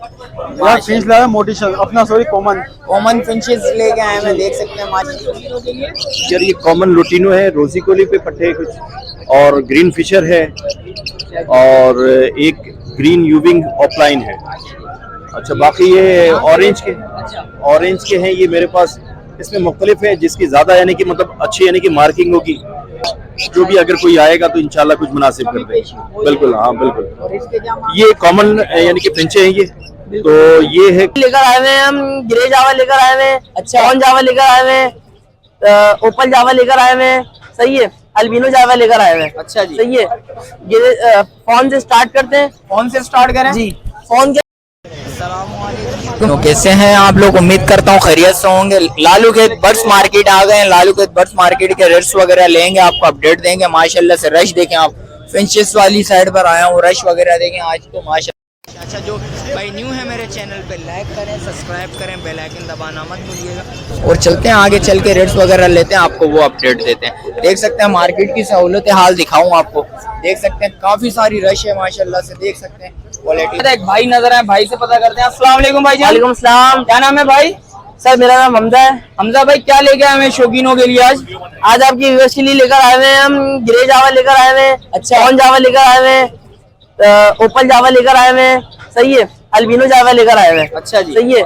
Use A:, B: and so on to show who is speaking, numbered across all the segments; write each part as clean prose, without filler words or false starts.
A: यार फिश लाया मोटी अपना सॉरी
B: कॉमन फिंचेस लेके आए हैं, देख सकते हैं माशाल्लाह।
C: यार ये कॉमन लुटिनो है, रोजी कोली पे पट्टे कुछ, और ग्रीन फिशर है, और एक ग्रीन यूविंग ऑफलाइन है। अच्छा, बाकी ये ऑरेंज के हैं ये मेरे पास। इसमें मुख्तलिफ है, जिसकी ज्यादा यानी कि मतलब अच्छी यानी कि मार्किंग होगी, जो भी अगर कोई आएगा तो इंशाल्लाह कुछ मुनासिब कर देंगे। बिल्कुल, हाँ बिल्कुल। ये कॉमन यानी कि फिंचे हैं ये, तो ये है
D: लेकर आए हुए हैं हम, ग्रे जावा लेकर आए हुए हैं, अच्छा जावा लेकर आए हुए हैं, ओपल जावा लेकर आए हुए हैं, सही है, अल्बिनो जावा लेकर आए हुए हैं।
B: अच्छा जी,
D: सही है। फोन से स्टार्ट करते हैं।
B: फोन से स्टार्ट करें
D: जी। फोन के
B: तो कैसे हैं आप लोग? उम्मीद करता हूँ खैरियत से होंगे। लालू के बर्ड्स मार्केट आ गए हैं। लालू के बर्ड्स मार्केट के रेट्स वगैरह लेंगे, आपको अपडेट देंगे। माशाल्लाह से रश देखें आप, फिंचेस वाली साइड पर आया हूँ, रश वगैरह देखें आज तो माशाल्लाह। अच्छा, जो भाई न्यू है मेरे चैनल पे, लाइक करें, सब्सक्राइब करें, बेल आइकन दबाना मत भूलिएगा। और चलते हैं आगे, चल के रेट्स वगैरह लेते हैं, आपको वो अपडेट देते हैं। देख सकते हैं मार्केट की सहूलत हाल दिखाऊं आपको, देख सकते हैं काफी सारी रश है माशाल्लाह से, देख सकते हैं क्वालिटी। एक भाई नजर आए, भाई से पता करते हैं। अस्सलाम वालेकुम भाई।
D: वालेकुम सलाम।
B: क्या नाम है भाई?
D: सर मेरा नाम हमजा है।
B: हमजा भाई, क्या लेके आए हैं शौकीनों के लिए आज?
D: आज आपकी व्यूअर्स के लिए लेकर आए हुए हैं हम, ग्रे जावा लेकर आए हुए हैं,
B: अच्छा,
D: फोन जावा लेकर आए हुए हैं, ओपल जावा लेकर आए हुए हैं, सही है, अल्बिनो जावा लेकर आए हुए हैं।
B: अच्छा जी,
D: सही है।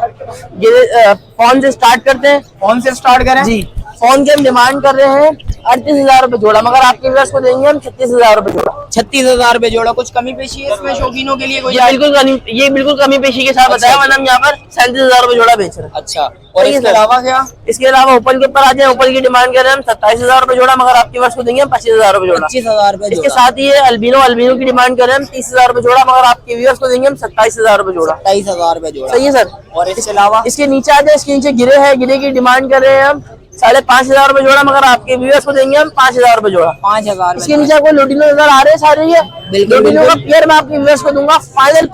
D: फोन से स्टार्ट करते हैं।
B: फोन से स्टार्ट करें
D: जी। फोन के हम डिमांड कर रहे हैं 38,000 रुपए जोड़ा, मगर आपके व्यूअर्स को देंगे हम 36,000 रुपए जोड़ा।
B: 36,000 रुपए जोड़ा। कुछ कमी पेशी है इसमें शौकीनों के लिए?
D: ये बिल्कुल कमी पेशी के साथ बताया, वरना हम यहाँ पर 37,000 रुपए जोड़ा बेच रहे हैं।
B: अच्छा, और इसके अलावा क्या?
D: इसके अलावा ओपन के ऊपर आ जाए, ओपन की डिमांड कर रहे हैं हम 27,000 रुपए जोड़ा, मगर आपके व्यूअर्स को देंगे हम 25,000 रुपए जोड़ा।
B: 25,000 रुपए।
D: इसके साथ ही अल्बिनो की डिमांड कर रहे हैं हम 30,000 रुपए जोड़ा, मगर आपके व्यूअर्स को देंगे हम 27,000 रुपए जोड़ा।
B: 27,000 रुपए जोड़ा,
D: सही है सर।
B: और इसके अलावा
D: इसके नीचे आ जाए, इसके नीचे गिरे है, गिरे की डिमांड कर रहे हैं हम 5,500 रुपए जोड़ा, मगर आपके व्यूअर्स को देंगे हम 5,000 रुपए जोड़ा।
B: 5,000।
D: इसके नीचे आपको लुटिनो नजर आ रहे हैं सारे, ये लुटिनो का पेयर मैं आपके व्यूअर्स को दूंगा फाइनल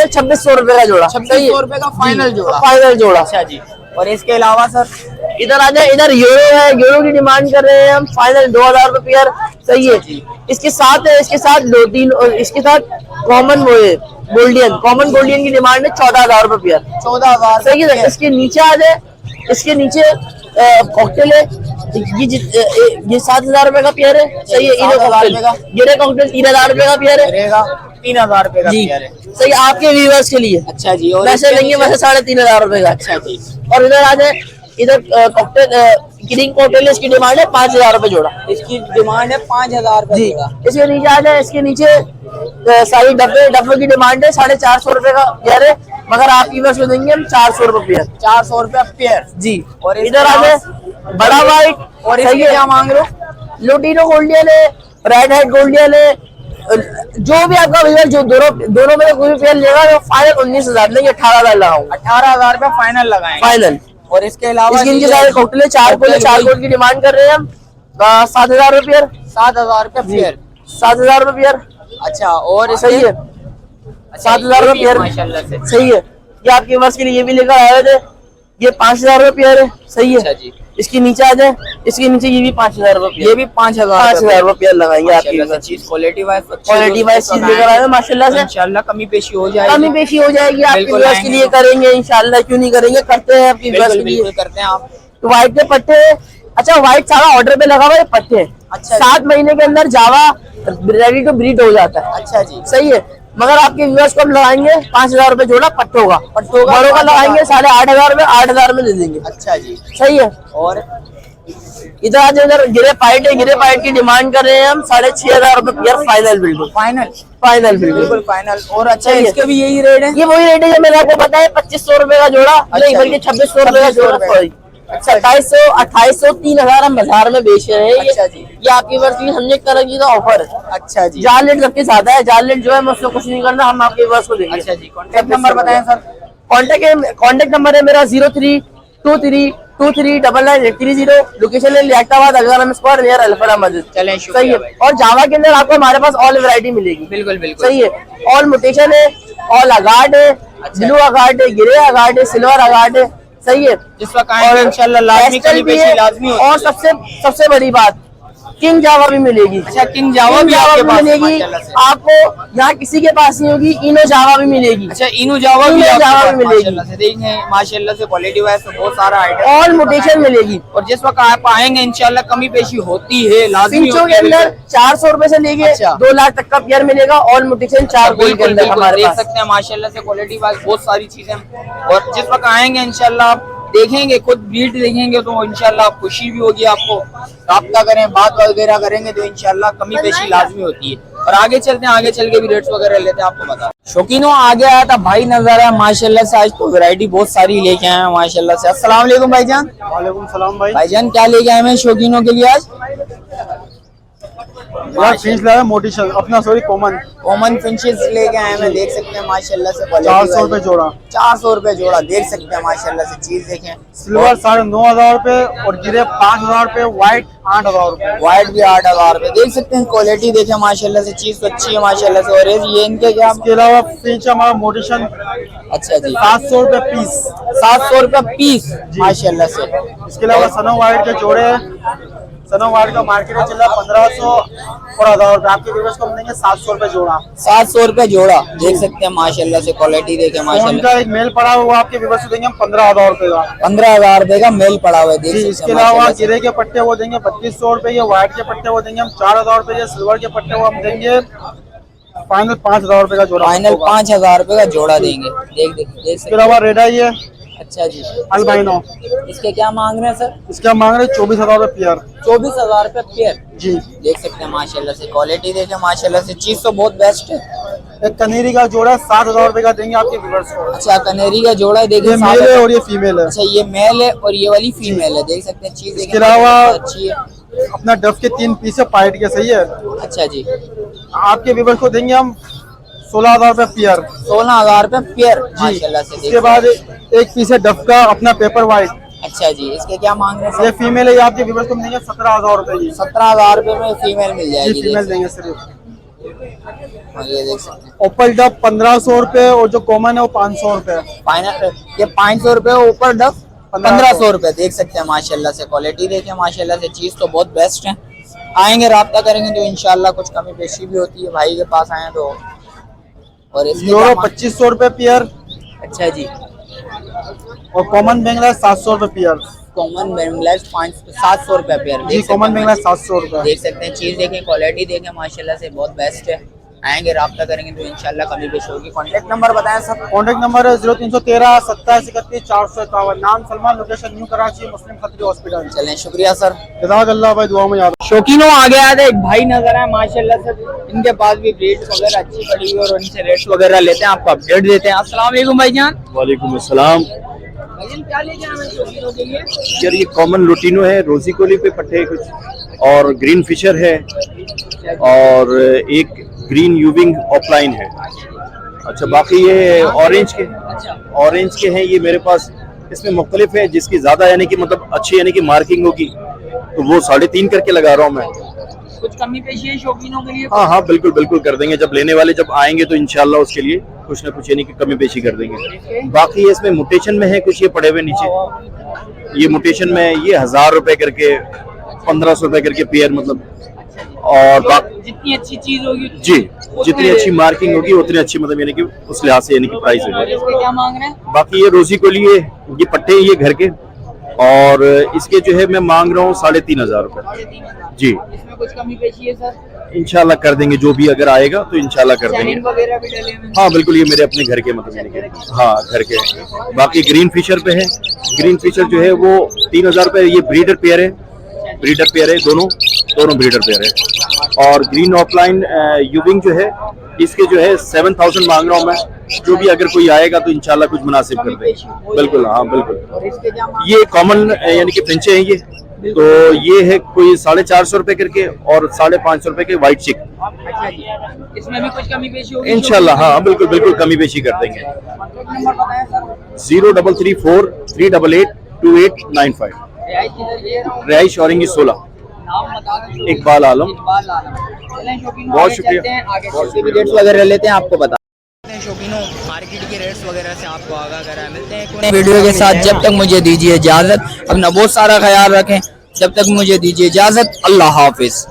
D: 2600 रुपए का जोड़ा।
B: 2600 रुपए का फाइनल जोड़ा।
D: फाइनल जोड़ा।
B: अच्छा जी, और इसके अलावा सर
D: इधर आ जाए, इधर यूरो है, यूरो की डिमांड कर रहे हैं हम फाइनल 2,000 रुपए पेयर। सही है। इसके साथ है, इसके साथ दो तीन, और इसके साथ कॉमन वो है कॉमन गोल्डियन की डिमांड है 14,000 रुपए पेयर।
B: 14,000।
D: सही है। इसके नीचे आ जाए, इसके नीचे कॉकटेल है, ये 7,000 रुपए का पेयर है। सही है। ये कॉकटेल 3,000 रुपए का पेयर है।
B: 3,000 रुपए का
D: जी।
B: पेयर है।
D: सही, आपके व्यूअर्स के लिए।
B: अच्छा जी, और
D: वैसे लेंगे वैसे 3,500 रुपए का।
B: अच्छा जी,
D: और इधर आ जाए, इधर कॉकटेल किडिंग कॉकटेल, इसकी डिमांड है 5,000 रुपए जोड़ा।
B: इसकी डिमांड है 5,000 रुपए
D: जी।
B: जोड़ा।
D: इसके नीचे आ जाए, इसके नीचे सारी डब्बे की डिमांड है 450 रुपए का पेयर है, मगर आपकी व्यूअर्स को देंगे हम 400 रुपए पेयर।
B: 400 रुपए पेयर
D: जी।
B: और
D: इधर आ जाए, बड़ा व्हाइट,
B: और इसके क्या मांग रहे हो?
D: लुटिनो गोल्डियन है, रेड हेड गोल्डियन है, जो भी आपका व्यूअर जो दोनों में कोई पेयर लेगा तो फाइनल 19,000 नहीं 18,000 लगाऊंगा।
B: 18,000 रुपए फाइनल लगाएंगे।
D: फाइनल।
B: और इसके अलावा
D: इसके नीचे सारे कॉकटेल चार कोल की डिमांड कर रहे हैं हम 7,000 रुपए पेयर।
B: 7,000 रुपए पेयर।
D: 7,000 रुपए पेयर।
B: अच्छा, और
D: सही है। 7,000 रुपए पेयर
B: माशाल्लाह से।
D: सही है। ये आपके व्यूअर्स के लिए ये भी लेकर आए थे, ये 5,000 रुपए पेयर है। सही है।
B: अच्छा जी,
D: इसके नीचे आ जाए, इसके नीचे ये भी 5,000 रुपए,
B: ये भी 5,000
D: रुपए पेयर लगाएंगे आपकी
B: चीज क्वालिटी वाइज
D: चीज लेकर आए माशाल्लाह से।
B: इंशाल्लाह कमी पेशी हो जाएगी।
D: कमी पेशी हो जाएगी आपके
B: बिल्कुल
D: व्यूअर्स के लिए, करेंगे इंशाल्लाह, क्यों नहीं करेंगे, करते हैं आपके व्यूअर्स के लिए।
B: करते हैं आप।
D: तो व्हाइट के पट्टे, अच्छा व्हाइट सारा ऑर्डर पे लगा हुआ है पट्टे।
B: अच्छा,
D: 7 महीने के अंदर जावा रेडी टू ब्रीड हो जाता है।
B: अच्छा जी,
D: सही है। मगर आपके व्यूअर्स को हम लगाएंगे 5,000 रुपए जोड़ा पट्टों का बड़ों का लगाएंगे 8,500 में, 8,000 में दे देंगे।
B: अच्छा जी,
D: सही है।
B: और
D: इधर आज इधर गिरे पाइट है, गिरे पाइट की डिमांड कर रहे हैं हम 6,500 रुपए पेयर। फाइनल बिल्कुल फाइनल
B: बिल्कुल फाइनल। और अच्छा, इसके भी यही रेट है?
D: ये वही रेट है जो मैंने आपको बताया, 2,500 रुपए का जोड़ा, नहीं बल्कि 2,600 रुपए का जोड़ा। सॉरी, 2700, 2800, 3,000 हम बाजार में बेच रहे हैं।
B: अच्छा जी,
D: ये आपकी वर्ष 100 करेंगी का ऑफर है।
B: अच्छा जी,
D: जाल रेट सबके ज्यादा है, जाल रेट जो है मैं उसको कुछ नहीं करना, हम आपके वर्ष को देंगे।
B: अच्छा जी, कॉन्टेक्ट नंबर बताएं सर।
D: कॉन्टेक्ट नंबर है मेरा 0323299930। लोकेशन है लियाकताबाद अगरम स्क्वायर नियर अल्फरा मस्जिद।
B: चलें,
D: सही है। और जावा के अंदर आपको हमारे पास ऑल वैरायटी मिलेगी।
B: बिल्कुल बिल्कुल
D: सही है। ऑल म्यूटेशन है, ऑल अगार्ड है, ब्लू अगार्ड है, ग्रे अगार्ड है, सिल्वर अगार्ड है। सही है।
B: जिस वक्त आएंगे इंशाल्लाह लाजमी कमी पेशी लाजमी होगी।
D: और सबसे बड़ी बात किंग जावा भी मिलेगी।
B: अच्छा, किंग जावा भी
D: किंग जावा
B: आपके
D: भी
B: पास है
D: मिलेगी
B: माशाल्लाह से।
D: आपको, यहाँ किसी के पास नहीं होगी। इनो जावा भी मिलेगी।
B: अच्छा, इनू जावा भी
D: इनो
B: आपके
D: जावा
B: पास
D: भी मिलेगी।
B: माशाल्लाह से। देखें माशाल्लाह से क्वालिटी वाइज तो बहुत सारा आइटम,
D: ऑल मोटेशन मिलेगी।
B: और जिस वक्त आप आएंगे इंशाल्लाह कमी पेशी होती है, लाजमी
D: पिंचों
B: होती
D: के
B: है।
D: अंदर 400 रुपए से लेके
B: अच्छा।
D: 2 लाख तक का पेयर मिलेगा। ऑल मोटेशन 4 गोल्ड के
B: बिल्कुल
D: अंदर
B: बिल्कुल
D: हमारे
B: देख
D: पास।
B: सकते हैं माशाल्लाह से क्वालिटी वाइज बहुत सारी चीजें, और जिस वक्त आएंगे इंशाल्लाह आप देखेंगे, खुद ब्रीड देखेंगे तो इंशाल्लाह खुशी भी होगी आपको। राब्ता करें, बात वगैरह करेंगे तो इंशाल्लाह कमी पेशी लाजमी होती है। और आगे चलते हैं, आगे चल के भी रेट्स वगैरह लेते हैं, आपको बता। शौकीनों, आगे आया था भाई नजर है माशाल्लाह से। आज तो वैरायटी बहुत सारी लेके आए हैं माशाल्लाह से। अस्सलाम वालेकुम भाईजान।
A: वालेकुम सलाम भाई।
B: भाईजान क्या लेके आए हैं शौकीनों के लिए आज?
A: यार फिंच लाया मोटिशन अपना, सॉरी
B: कॉमन फिंचेस लेके आए हैं, देख सकते हैं माशाल्लाह से।
A: 400 रुपए जोड़ा।
B: 400 रुपए जोड़ा, देख सकते हैं माशाल्लाह से। चीज देखें,
A: सिल्वर 9,500 रुपए और गिरे 5,000 रुपए, व्हाइट 8,000 रुपए।
B: व्हाइट भी 8,000 रुपए, देख सकते हैं। क्वालिटी देखें माशाल्लाह से, चीज तो अच्छी है माशाल्लाह से। और ये इनके क्या?
A: इसके अलावा फिंच हमारा मोटिशन
B: अच्छा जी,
A: 700 रुपए पीस।
B: 700 रुपए पीस माशाल्लाह से।
A: इसके अलावा सनो वाइट के जोड़े हैं। सनो वाइट का मार्केट में चल रहा है 1,500 और 1,000 रुपए। आपके व्यूअर्स को मिलेंगे 700 रुपए जोड़ा।
B: 700 रुपए जोड़ा, देख सकते हैं माशाल्लाह से। क्वालिटी देखें
A: फोन
B: माशाल्लाह।
A: का एक मेल पड़ा हुआ, वो आपके व्यूअर्स को देंगे हम 15,000 रुपए का।
B: 15,000 रुपए का मेल पड़ा हुआ है, देख
A: जी,
B: सकते
A: इसके
B: हैं
A: अलावा
B: माशाल्लाह से।
A: गिरे के पट्टे वो देंगे 2,200 रुपए, ये व्हाइट के पट्टे वो देंगे हम 4,000 रुपए, ये सिल्वर के पट्टे वो हम देंगे फाइनल 5,000 रुपए का जोड़ा।
B: फाइनल 5,000 रुपए का जोड़ा देंगे, देख
A: इसके
B: सकते
A: अलावा रेड आई है
B: हैं। अच्छा जी,
A: अल्बाइनो,
B: इसके क्या मांग रहे हैं सर?
A: इसके हम मांग रहे हैं 24,000 रुपए पेयर।
B: 24,000 रुपए पेयर,
A: जी।
B: देख सकते हैं माशाल्लाह से। क्वालिटी देखें माशाल्लाह से, चीज तो बहुत बेस्ट है।
A: एक कनेरी का जोड़ा 7,000 रुपए का देंगे आपके व्यूअर्स को।
B: अच्छा, कनेरी का जोड़ा है,
A: ये
B: देखिए
A: मेल है और ये फीमेल है।
B: अच्छा, ये मेल है और ये वाली फीमेल है, देख सकते हैं। चीज
A: इसके अलावा
B: अच्छी है।
A: अपना डफ के 3 पीस है पाइट के, सही है।
B: अच्छा जी,
A: आपके व्यूअर्स को देंगे हम 16,000 रुपए पेयर।
B: 16,000 रुपए पेयर
A: जी।
B: माशाल्लाह से।
A: इसके बाद एक पीस है डफ का अपना पेपर वाइट,
B: अच्छा जी, इसके क्या मांग रहे हैं
A: ये
B: सर?
A: फीमेल है, ये आपके व्यूअर्स को मिलेंगे 17,000 रुपए की।
B: 17,000 रुपए में फीमेल मिल
A: जी,
B: जाएगी,
A: फीमेल
B: देख
A: देंगे सिर्फ।
B: सकते हैं। ये देख सकते हैं।
A: ओपल डफ 1,500 रुपए और जो कॉमन है वो 500 रुपए।
B: फाइनल ये 500 रुपए, ऊपर डफ 1,500 रुपए, देख सकते हैं माशाल्लाह से। क्वालिटी देखें माशाल्लाह से, चीज तो बहुत बेस्ट है। आएंगे, राब्ता करेंगे तो इंशाल्लाह कुछ कमी पेशी भी होती है। भाई के पास आए तो। और इसके
A: यूरो
B: क्या मांग-
A: 2,500 रुपए पेयर
B: अच्छा जी,
A: और कॉमन बेंगला 700 रुपए पेयर।
B: कॉमन बेंगलास 700 रुपए पेयर,
A: जी,
B: देख सकते
A: कॉमन
B: हैं
A: बेंगला 700 रुपए।
B: देख सकते हैं। चीज देखें, क्वालिटी देखें माशाल्लाह से, बहुत बेस्ट है। आएंगे, राब्ता करेंगे तो इंशाल्लाह कमी पेश होगी। कॉन्टेक्ट नंबर बताएं सर।
A: कॉन्टेक्ट नंबर है 0313 27 31 451। नाम सलमान, लोकेशन न्यू कराची, मुस्लिम खत्री हॉस्पिटल।
B: चलें, शुक्रिया सर।
A: जज़ाकल्लाह भाई, दुआ में याद।
B: शौकीनों, आगे आया था एक भाई नजर है माशाल्लाह से। इनके पास भी रेट वगैरह अच्छी पड़ी हुई है और उनसे रेट्स वगैरह लेते हैं, आपको अपडेट देते हैं। अस्सलाम वालेकुम भाईजान।
C: वालेकुम अस्सलाम।
B: भाईजान क्या लेके आए हैं शौकीनों के लिए?
C: यार ये कॉमन लुटिनो है, रोजी कोली पे पट्टे कुछ, और ग्रीन फिशर है, और एक ग्रीन यूविंग ऑफलाइन है। अच्छा, बाकी ये ऑरेंज के हैं ये मेरे पास। इसमें मुख्तलिफ है, जिसकी ज्यादा यानी कि मतलब अच्छी यानी कि मार्किंग होगी तो वो 3.5 करके लगा रहा हूँ मैं।
B: कुछ कमी पेशी है शौकीनों के लिए?
C: हाँ हाँ, बिल्कुल बिल्कुल कर देंगे। जब लेने वाले जब आएंगे तो इंशाल्लाह उसके लिए कुछ ना कुछ यानी कि कमी पेशी कर देंगे। बाकी इसमें मोटेशन में है कुछ, ये पड़े हुए नीचे, ये मोटेशन में ये 1,000 रुपए करके, 1,500 रुपए करके पेयर मतलब। और
B: जितनी अच्छी चीज होगी
C: जी, जितनी अच्छी मार्किंग होगी उतनी अच्छी मतलब यानी कि उस लिहाज से यानी कि प्राइस
B: और
C: होगी।
B: इसके क्या मांग रहे हैं?
C: बाकी ये रोजी को लिए ये पट्टे ये घर के, और इसके जो है मैं मांग रहा हूँ 3,500 रुपए।
B: 3,500
C: जी,
B: इसमें कुछ कमी पेशी है सर?
C: इंशाल्लाह कर देंगे, जो भी अगर आएगा तो इंशाल्लाह कर देंगे।
B: चैनिंग वगैरह भी डले हुए हैं?
C: हाँ बिल्कुल, ये मेरे अपने घर के मतलब यानी कि हाँ घर के। बाकी ग्रीन फिशर पे है, ग्रीन फिशर जो है वो 3,000 रुपए। ये ब्रीडर पेयर है, दोनों ब्रीडर पेयर है। और ग्रीन ऑफलाइन यूविंग जो है इसके जो है 7,000 मांग रहा हूँ मैं। जो भी अगर कोई आएगा तो इंशाल्लाह कुछ मुनासिब कर देंगे। बिल्कुल, हाँ बिल्कुल।
B: और इसके क्या मांग
C: ये कॉमन यानी कि फिंचे हैं ये, तो ये है कोई 450 रुपए करके और 550 रुपए के व्हाइट चिक।
B: अच्छा जी, इसमें भी कुछ कमी पेशी होगी
C: इंशाल्लाह हाँ बिल्कुल बिल्कुल कमी पेशी कर देंगे।
B: कॉन्टैक्ट नंबर बताएं सर।
C: 0334 388 2895।
B: रियायत किधर ये रहा हूँ?
C: रहाइश औरंगी 16।
B: नाम बता दें।
C: इकबाल आलम।
B: इकबाल आलम। चलें शौकीनों,
C: बहुत
B: आगे
C: शुक्रिया।
B: चलते हैं, आगे चलते भी रेट्स वगैरह लेते हैं, आपको बता शौकीनों मार्केट के रेट्स वगैरह से आपको आगाह करा। मिलते हैं वीडियो के साथ, जब तक मुझे दीजिए इजाजत। अपना बहुत सारा ख्याल रखें, जब तक मुझे दीजिए इजाजत। अल्लाह हाफिज।